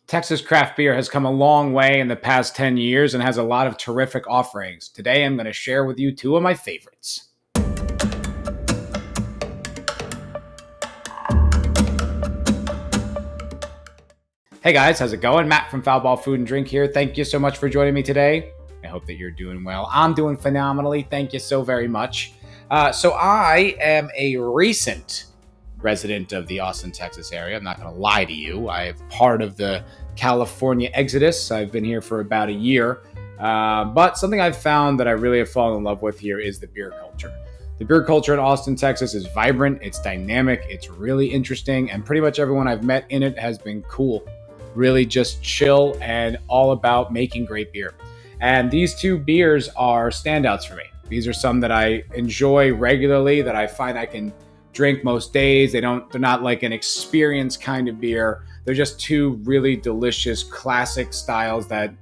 Texas craft beer has come a long way in the past 10 years and has a lot of terrific offerings. Today, I'm going to share with you two of my favorites. Hey guys, how's it going? Matt from Foul Ball Food and Drink here. Thank you so much for joining me today. I hope that you're doing well. I'm doing phenomenally. Thank you so very much. So I am a recent resident of the Austin, Texas area. I'm not going to lie to you. I'm part of the California exodus. I've been here for about a year. But something I've found that I really have fallen in love with here is the beer culture. The beer culture in Austin, Texas is vibrant. It's dynamic. It's really interesting. And pretty much everyone I've met in it has been cool. Really just chill and all about making great beer. And these two beers are standouts for me. These are some that I enjoy regularly, that I find I can drink most days. They're not like an experience kind of beer. They're just two really delicious classic styles that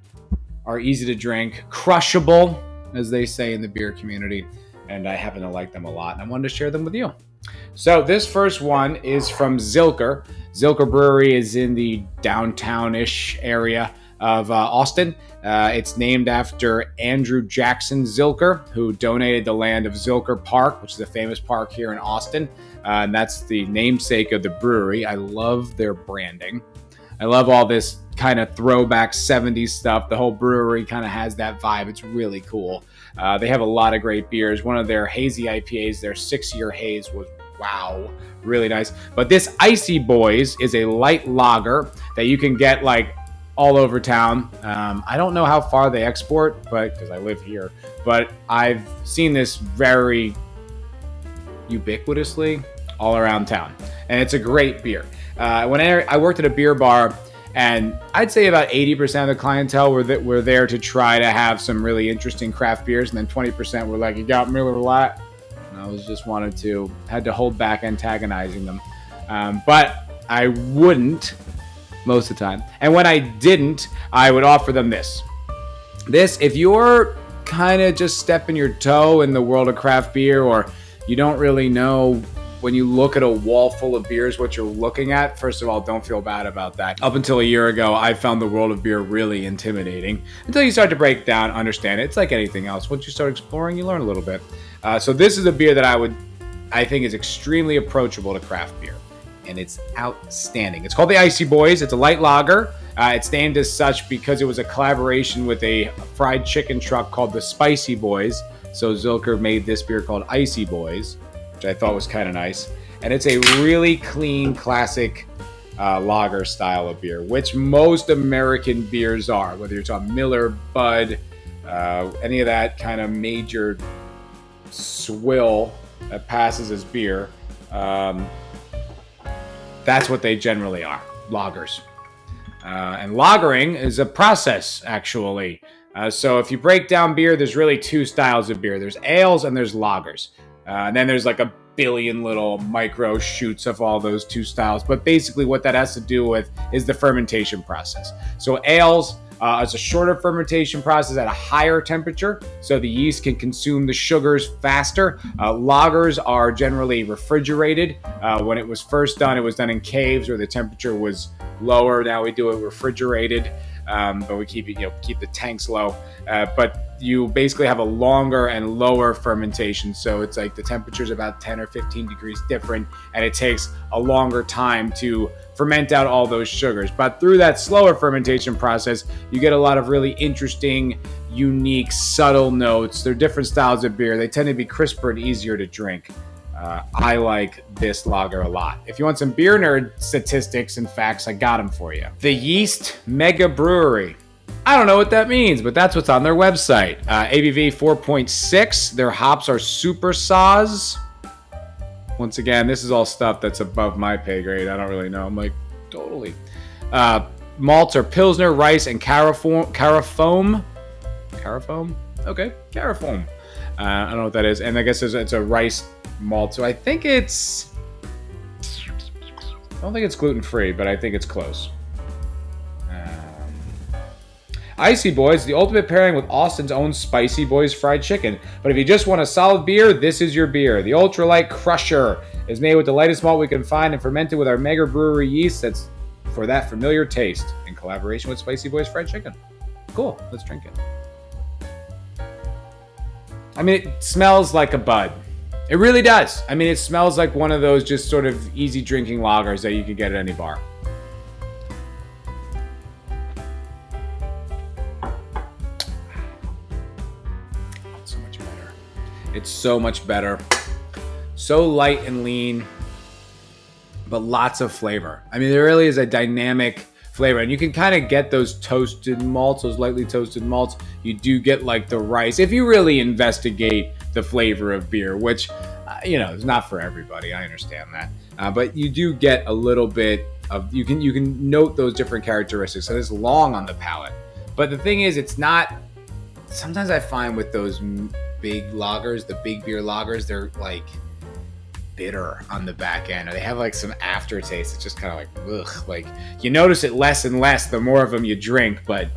are easy to drink, crushable, as they say in the beer community. And I happen to like them a lot, and I wanted to share them with you. So this first one is from Zilker. Zilker Brewery is in the downtown-ish area of Austin. It's named after Andrew Jackson Zilker, who donated the land of Zilker Park, which is a famous park here in Austin. And that's the namesake of the brewery. I love their branding. I love all this kind of throwback 70s stuff. The whole brewery kind of has that vibe. It's really cool. They have a lot of great beers. One of their hazy IPAs, their 6-year haze, was wow, really nice. But this Icy Boys is a light lager that you can get like all over town. I don't know how far they export, but because I live here, but I've seen this very ubiquitously all around town, and it's a great beer. When I worked at a beer bar, and I'd say about 80% of the clientele were there to try to have some really interesting craft beers, and then 20% were like, "You got Miller Lite?" And I was just had to hold back antagonizing them, but I wouldn't most of the time. And when I didn't, I would offer them this. If you're kind of just stepping your toe in the world of craft beer, or you don't really know when you look at a wall full of beers what you're looking at, first of all, don't feel bad about that. Up until a year ago, I found the world of beer really intimidating. Until you start to break down, understand it. It's like anything else. Once you start exploring, you learn a little bit. So this is a beer that I think is extremely approachable to craft beer. And it's outstanding. It's called the Icy Boys. It's a light lager. It's named as such because it was a collaboration with a fried chicken truck called the Spicy Boys. So Zilker made this beer called Icy Boys, which I thought was kind of nice. And it's a really clean, classic lager style of beer, which most American beers are, whether you're talking Miller, Bud, any of that kind of major swill that passes as beer. That's what they generally are, lagers. And lagering is a process, actually. So if you break down beer, there's really two styles of beer. There's ales and there's lagers. And then there's like a billion little micro shoots of all those two styles. But basically what that has to do with is the fermentation process. So ales is a shorter fermentation process at a higher temperature, so the yeast can consume the sugars faster. Lagers are generally refrigerated. When it was first done, it was done in caves where the temperature was lower. Now we do it refrigerated, but we keep the tanks low. But you basically have a longer and lower fermentation, so it's like the temperature is about 10 or 15 degrees different, and it takes a longer time to ferment out all those sugars. But through that slower fermentation process, you get a lot of really interesting, unique, subtle notes. They're different styles of beer. They tend to be crisper and easier to drink. I like this lager a lot. If you want some beer nerd statistics and facts, I got them for you. The Yeast Mega Brewery. I don't know what that means, but that's what's on their website. ABV 4.6. Their hops are Super Saws. Once again, this is all stuff that's above my pay grade. I don't really know. I'm like, totally. Malts are Pilsner, rice, and Carafoam. Carafoam? Okay, Carafoam. I don't know what that is. And I guess it's a rice malt. So I don't think it's gluten-free, but I think it's close. Icy Boys, the ultimate pairing with Austin's own Spicy Boys fried chicken. But if you just want a solid beer, this is your beer. The Ultralight Crusher is made with the lightest malt we can find and fermented with our mega brewery yeast that's for that familiar taste and collaboration with Spicy Boys Fried Chicken. Cool, let's drink it. I mean, it smells like a bud. It really does. I mean, it smells like one of those just sort of easy drinking lagers that you could get at any bar. It's so much better. It's so much better. So light and lean, but lots of flavor. I mean, there really is a dynamic flavor, and you can kind of get those toasted malts, those lightly toasted malts. You do get like the rice if you really investigate the flavor of beer, which is not for everybody. I understand that, but you do get a little bit of you can note those different characteristics. So it's long on the palate, but the thing is, it's not. Sometimes I find with those big lagers, the big beer lagers, they're like bitter on the back end, or they have like some aftertaste. It's just kind of like ugh. Like you notice it less and less the more of them you drink, but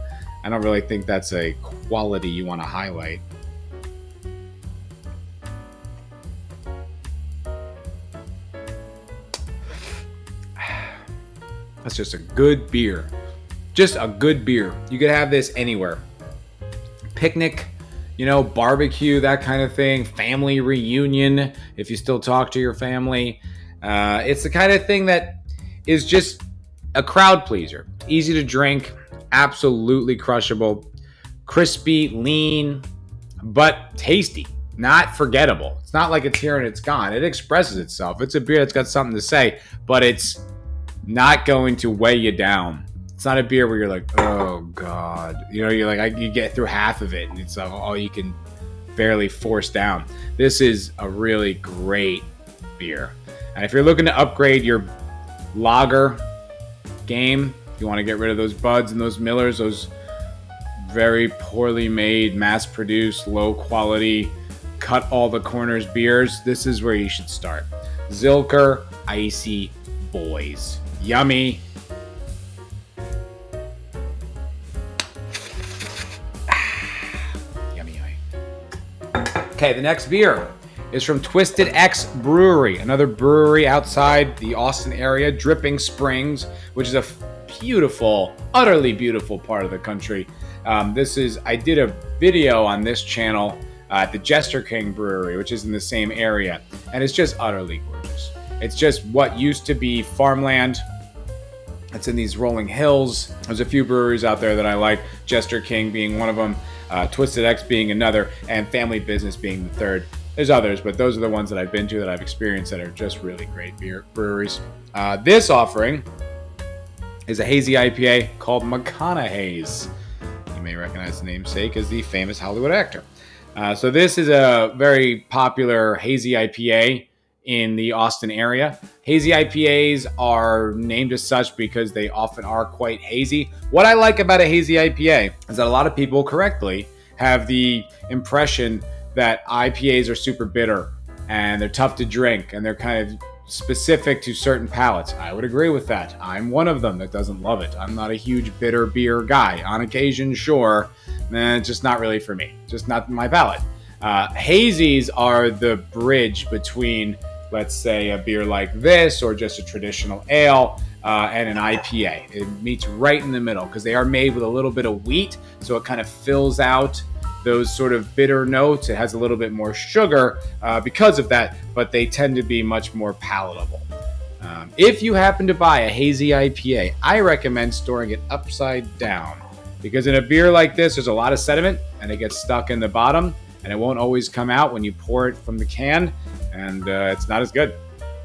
I don't really think that's a quality you want to highlight. That's just a good beer. Just a good beer. You could have this anywhere. Picnic, barbecue, that kind of thing. Family reunion, if you still talk to your family. It's the kind of thing that is just a crowd pleaser. Easy to drink, absolutely crushable, crispy, lean, but tasty. Not forgettable. It's not like it's here and it's gone. It expresses itself. It's a beer that's got something to say, but it's not going to weigh you down. It's not a beer where you're like, oh God, you're like, you get through half of it and it's all you can barely force down. This is a really great beer. And if you're looking to upgrade your lager game, you want to get rid of those buds and those Millers, those very poorly made, mass-produced, low-quality, cut all the corners beers, this is where you should start. Zilker Icy Boys. Yummy. Yummy. Okay, the next beer is from Twisted X Brewery, another brewery outside the Austin area, Dripping Springs, which is a beautiful, utterly beautiful part of the country. I did a video on this channel at the Jester King Brewery, which is in the same area, and it's just utterly gorgeous. It's just what used to be farmland. It's in these rolling hills. There's a few breweries out there that I like, Jester King being one of them, Twisted X being another, and Family Business being the third. There's others, but those are the ones that I've been to, that I've experienced, that are just really great breweries. This offering is a hazy IPA called McConaughey's. You may recognize the namesake as the famous Hollywood actor. So this is a very popular hazy IPA in the Austin area. Hazy IPAs are named as such because they often are quite hazy. What I like about a hazy IPA is that a lot of people correctly have the impression that IPAs are super bitter and they're tough to drink and they're kind of specific to certain palates. I would agree with that. I'm one of them that doesn't love it. I'm not a huge bitter beer guy. On occasion, sure, just not really for me. Just not my palate. Hazies are the bridge between, let's say, a beer like this or just a traditional ale and an IPA. It meets right in the middle because they are made with a little bit of wheat, so it kind of fills out those sort of bitter notes. It has a little bit more sugar because of that, but they tend to be much more palatable. If you happen to buy a hazy IPA, I recommend storing it upside down because in a beer like this, there's a lot of sediment and it gets stuck in the bottom and it won't always come out when you pour it from the can, and it's not as good.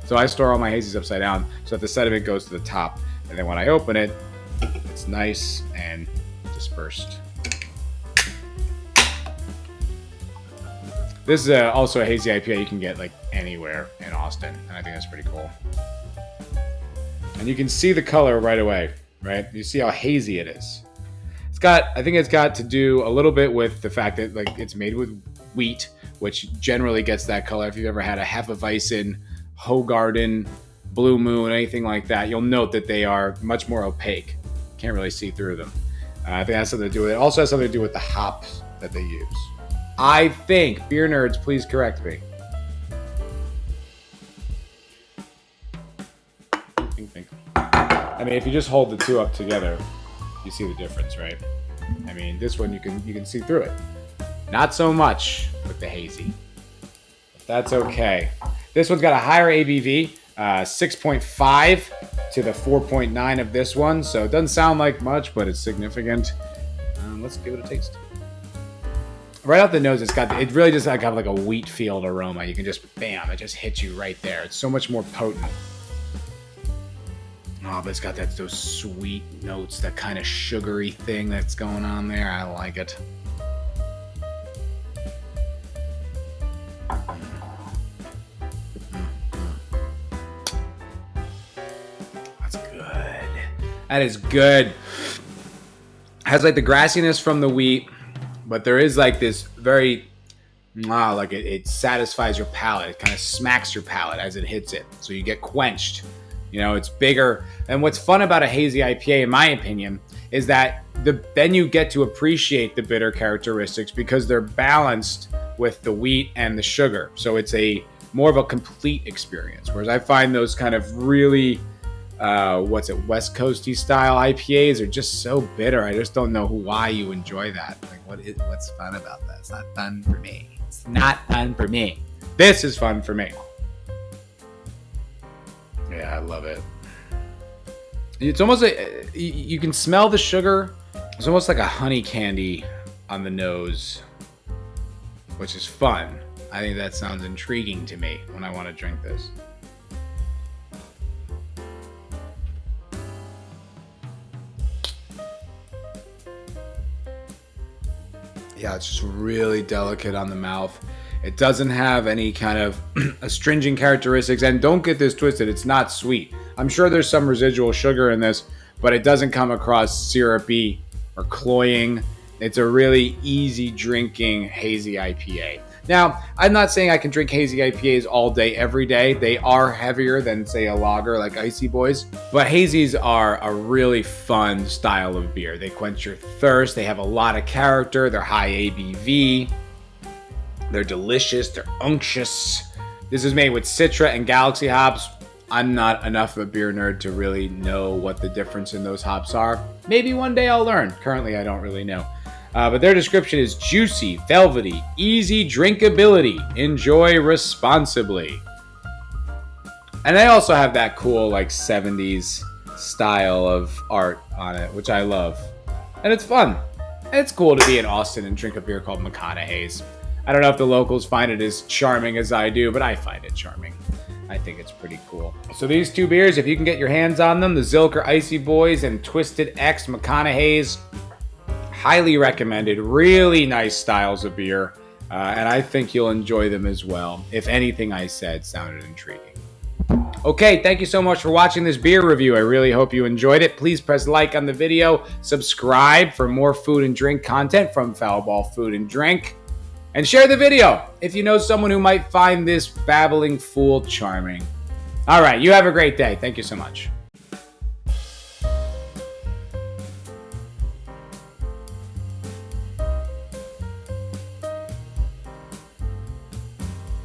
So I store all my hazies upside down so that the sediment goes to the top, and then when I open it, it's nice and dispersed. This is also a hazy IPA you can get like anywhere in Austin, and I think that's pretty cool. And you can see the color right away, right? You see how hazy it is. I think it's got to do a little bit with the fact that like it's made with wheat, which generally gets that color. If you've ever had a Hefeweizen, Hoegaarden, Blue Moon, anything like that, you'll note that they are much more opaque. Can't really see through them. I think that's something to do with it. It also has something to do with the hops that they use. I think, beer nerds, please correct me. Think. I mean, if you just hold the two up together, You see the difference, right? I mean, this one you can see through it. Not so much with the hazy. But that's okay. This one's got a higher ABV, 6.5 to the 4.9 of this one. So it doesn't sound like much, but it's significant. Let's give it a taste. Right out the nose, it really just like have like a wheat field aroma. You can just, bam, it just hits you right there. It's so much more potent. Oh, but it's got those sweet notes, that kind of sugary thing that's going on there. I like it. That's good. That is good. Has like the grassiness from the wheat, but there is like this very, like it satisfies your palate. It kind of smacks your palate as it hits it. So you get quenched. You know, it's bigger. And what's fun about a hazy IPA, in my opinion, is that then you get to appreciate the bitter characteristics because they're balanced with the wheat and the sugar. So it's more of a complete experience. Whereas I find those kind of really, West Coasty style IPAs are just so bitter. I just don't know why you enjoy that. Like, what's fun about that? It's not fun for me. It's not fun for me. This is fun for me. Yeah, I love it. It's almost like you can smell the sugar. It's almost like a honey candy on the nose, which is fun. I think that sounds intriguing to me when I want to drink this. Yeah, it's just really delicate on the mouth. It doesn't have any kind of astringent characteristics. And don't get this twisted, it's not sweet. I'm sure there's some residual sugar in this, but it doesn't come across syrupy or cloying. It's a really easy drinking hazy IPA. Now, I'm not saying I can drink hazy IPAs all day, every day. They are heavier than, say, a lager like Icy Boys. But hazies are a really fun style of beer. They quench your thirst. They have a lot of character. They're high ABV. They're delicious. They're unctuous. This is made with Citra and Galaxy hops. I'm not enough of a beer nerd to really know what the difference in those hops are. Maybe one day I'll learn. Currently, I don't really know. But their description is juicy, velvety, easy drinkability. Enjoy responsibly. And they also have that cool like 70s style of art on it, which I love. And it's fun. And it's cool to be in Austin and drink a beer called McConaughey's. I don't know if the locals find it as charming as I do, but I find it charming. I think it's pretty cool. So these two beers, if you can get your hands on them, the Zilker Icy Boys and Twisted X McConaughey's, highly recommended. Really nice styles of beer, and I think you'll enjoy them as well. If anything I said sounded intriguing. Okay, thank you so much for watching this beer review. I really hope you enjoyed it. Please press like on the video, subscribe for more food and drink content from Foulball Food and Drink, and share the video if you know someone who might find this babbling fool charming. All right, you have a great day. Thank you so much.